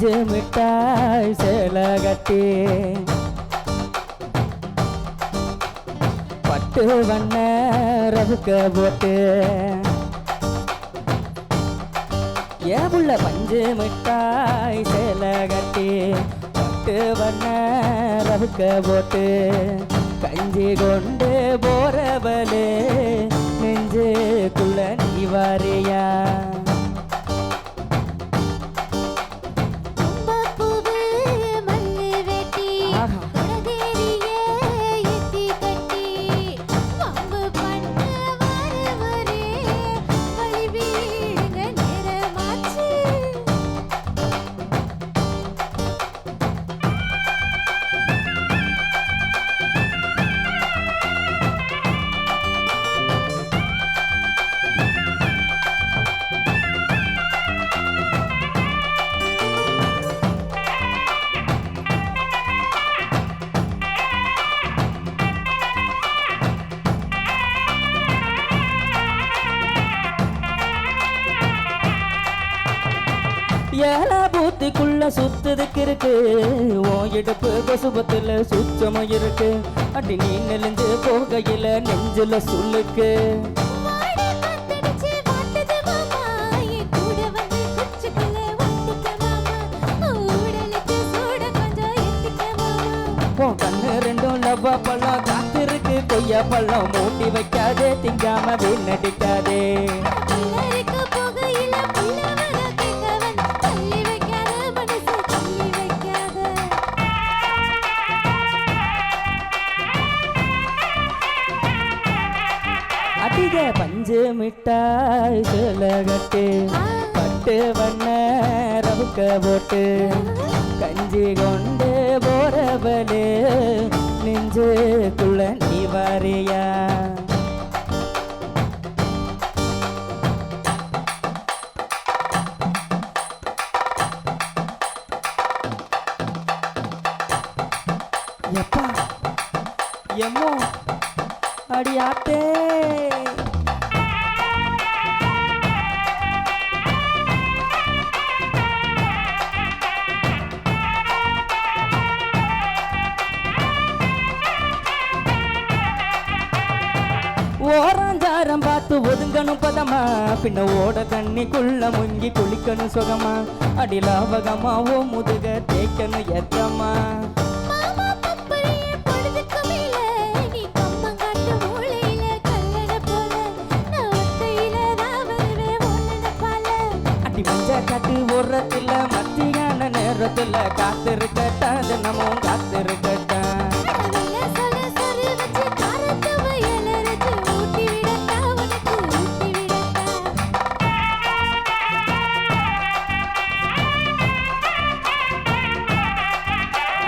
பஞ்சு மிட்டாய் சேலை கட்டி பட்டு வண்ண ரவுக்க போட்டு ஏவுள்ள பஞ்சு மிட்டாய் சேலை கட்டி பட்டு வண்ண ரவுக்க போட்டு கஞ்சி கொண்டு போறவளே நெஞ்சுக்குள்ள நீ வாரியா ஏழா பூத்திக்குள்ள சுத்ததுக்கு இருக்கு ஓ இடுப்பு கொசுபத்துல சுத்தமும் இருக்கு அடி நீ நெலிஞ்சு போகையில நெஞ்சுல சொல்லுக்கு கண்ணு ரெண்டும் லவ்வா பழம் காத்திருக்கு கொய்யா பழம் மூட்டி வைக்காதே திங்காம வீணடிக்காதே அதிக பஞ்சு மிட்டாய் சேலை கட்டி பட்டு வண்ண ரவுக்க போட்டு கஞ்சி கொண்டு போறவளே நெஞ்சுக்குள்ள நீ வாரியா எப்பா எம்மோ அடியாத்தே ஓராஞ்சாரம் பார்த்து ஒதுங்கணும் பதமா பின்ன ஓட தண்ணிக்குள்ள முங்கி குளிக்கணும் சுகமா அடிலாவகமா ஓ முதுக தேய்க்கணும் எத்தமா காட்டு ஓரத்துல மத்தியான நேரத்துல காத்திருக்கட்டா தினமும் காத்திருக்கட்டா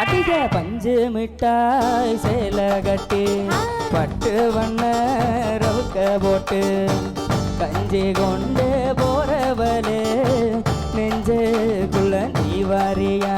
அதிக பஞ்சு மிட்டாய் சேலை கட்டி பட்டு வண்ண ரவுக்க போட்டு கஞ்சி கொண்டு போறவளே நெஞ்சுக்குள்ள நீ வாரியா